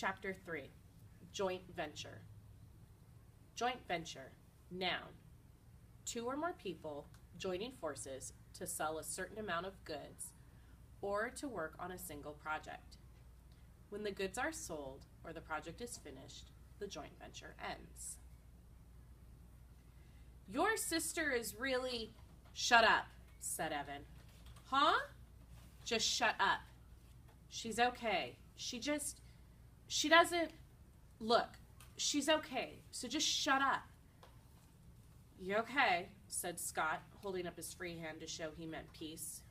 Chapter 3, Joint Venture. Joint venture, noun. Two or more people joining forces to sell a certain amount of goods or to work on a single project. When the goods are sold or the project is finished, the joint venture ends. Your sister is really... Shut up, said Evan. Huh? Just shut up. She's okay. She doesn't... Look, she's okay, so just shut up. You okay, said Scott, holding up his free hand to show he meant peace.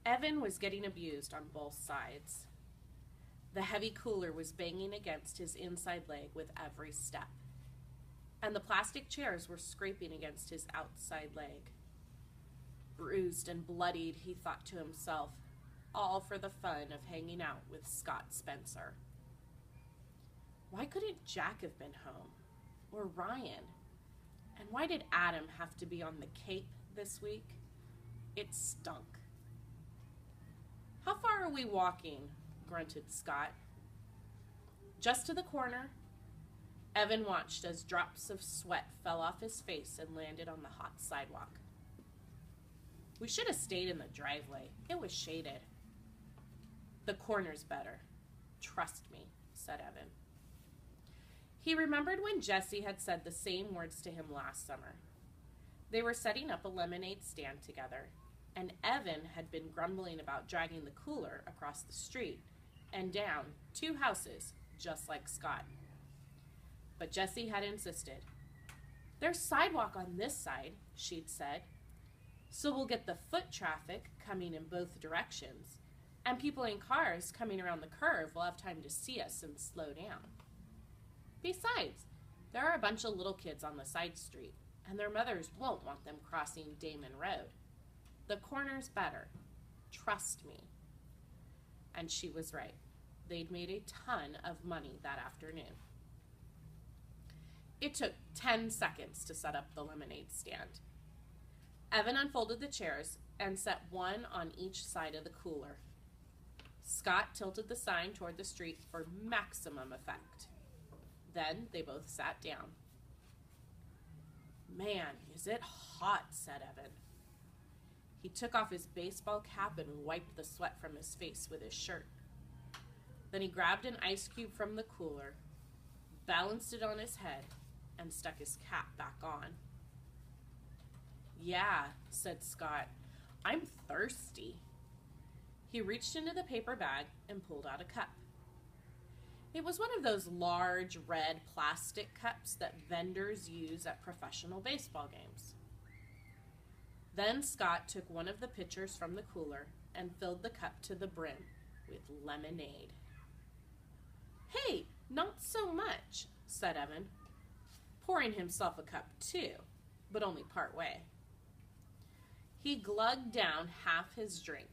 Evan was getting abused on both sides. The heavy cooler was banging against his inside leg with every step, and the plastic chairs were scraping against his outside leg. Bruised and bloodied, he thought to himself, all for the fun of hanging out with Scott Spencer. Why couldn't Jack have been home? Or Ryan? And why did Adam have to be on the Cape this week? It stunk. How far are we walking? Grunted Scott. Just to the corner. Evan watched as drops of sweat fell off his face and landed on the hot sidewalk. We should have stayed in the driveway. It was shaded. The corner's better. Trust me, said Evan. He remembered when Jesse had said the same words to him last summer. They were setting up a lemonade stand together, and Evan had been grumbling about dragging the cooler across the street and down 2 houses, just like Scott. But Jessie had insisted. There's sidewalk on this side, she'd said, so we'll get the foot traffic coming in both directions, and people in cars coming around the curve will have time to see us and slow down. Besides, there are a bunch of little kids on the side street, and their mothers won't want them crossing Damon Road. The corner's better. Trust me. And she was right. They'd made a ton of money that afternoon. It took 10 seconds to set up the lemonade stand. Evan unfolded the chairs and set one on each side of the cooler. Scott tilted the sign toward the street for maximum effect. Then they both sat down. Man, is it hot, said Evan. He took off his baseball cap and wiped the sweat from his face with his shirt. Then he grabbed an ice cube from the cooler, balanced it on his head, and stuck his cap back on. Yeah, said Scott, I'm thirsty. He reached into the paper bag and pulled out a cup. It was one of those large red plastic cups that vendors use at professional baseball games. Then Scott took one of the pitchers from the cooler and filled the cup to the brim with lemonade. Hey, not so much, said Evan, pouring himself a cup too, but only part way. He glugged down half his drink.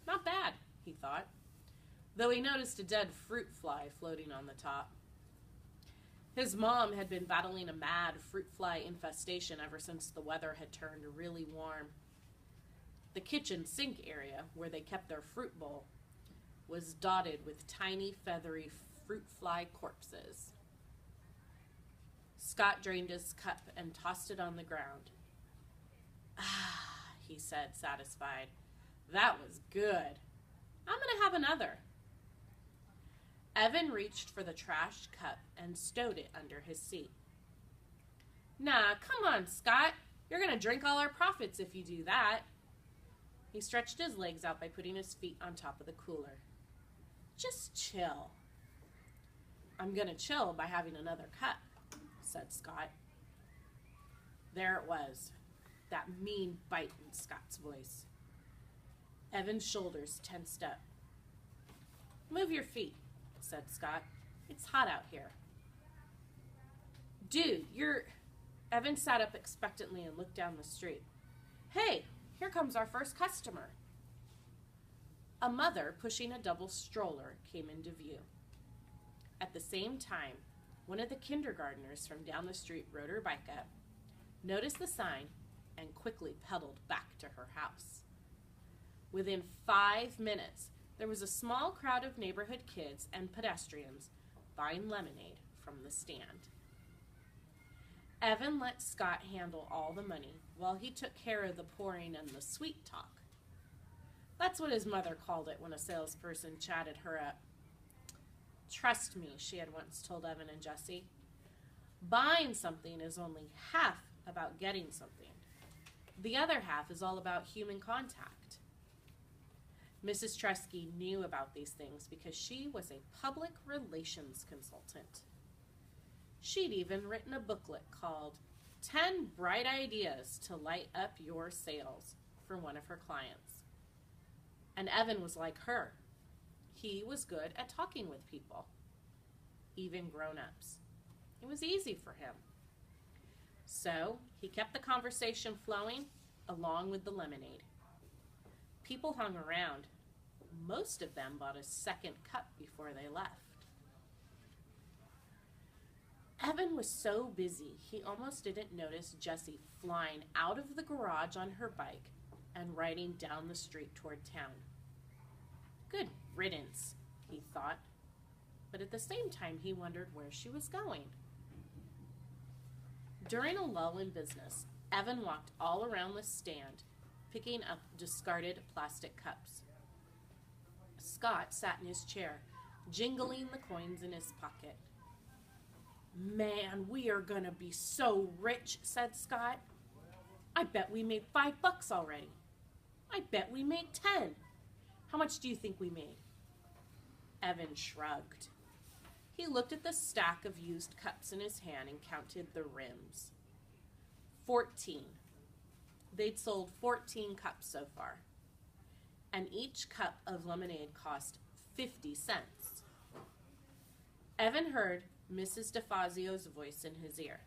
Not bad, he thought, though he noticed a dead fruit fly floating on the top. His mom had been battling a mad fruit fly infestation ever since the weather had turned really warm. The kitchen sink area, where they kept their fruit bowl, was dotted with tiny, feathery fruit fly corpses. Scott drained his cup and tossed it on the ground. Ah, he said, satisfied. That was good. I'm going to have another. Evan reached for the trashed cup and stowed it under his seat. Nah, come on, Scott. You're going to drink all our profits if you do that. He stretched his legs out by putting his feet on top of the cooler. Just chill. I'm going to chill by having another cup, said Scott. There it was, that mean bite in Scott's voice. Evan's shoulders tensed up. Move your feet, said Scott. It's hot out here. Dude, Evan sat up expectantly and looked down the street. Hey, here comes our first customer. A mother pushing a double stroller came into view. At the same time, one of the kindergartners from down the street rode her bike up, noticed the sign, and quickly pedaled back to her house. Within 5 minutes, there was a small crowd of neighborhood kids and pedestrians buying lemonade from the stand. Evan let Scott handle all the money while he took care of the pouring and the sweet talk. That's what his mother called it when a salesperson chatted her up. Trust me, she had once told Evan and Jesse. Buying something is only half about getting something. The other half is all about human contact. Mrs. Tresky knew about these things because she was a public relations consultant. She'd even written a booklet called 10 Bright Ideas to Light Up Your Sales for one of her clients. And Evan was like her. He was good at talking with people, even grown-ups. It was easy for him. So he kept the conversation flowing along with the lemonade. People hung around. Most of them bought a second cup before they left. Evan was so busy he almost didn't notice Jessie flying out of the garage on her bike and riding down the street toward town. Good riddance, he thought, but at the same time he wondered where she was going. During a lull in business, Evan walked all around the stand, picking up discarded plastic cups. Scott sat in his chair, jingling the coins in his pocket. Man, we are gonna be so rich, said Scott. I bet we made $5 already. I bet we made 10. How much do you think we made? Evan shrugged. He looked at the stack of used cups in his hand and counted the rims. 14. They'd sold 14 cups so far. And each cup of lemonade cost 50 cents. Evan heard Mrs. DeFazio's voice in his ear.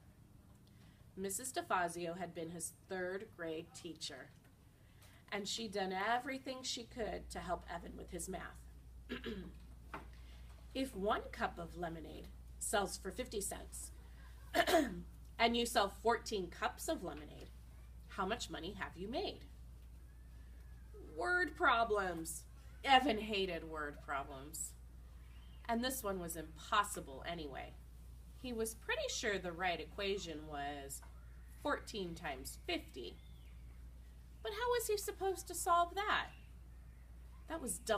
Mrs. DeFazio had been his third grade teacher, and she'd done everything she could to help Evan with his math. If 1 cup of lemonade sells for 50 cents, and you sell 14 cups of lemonade, how much money have you made? Word problems. Evan hated word problems. And this one was impossible anyway. He was pretty sure the right equation was 14 times 50. But how was he supposed to solve that? That was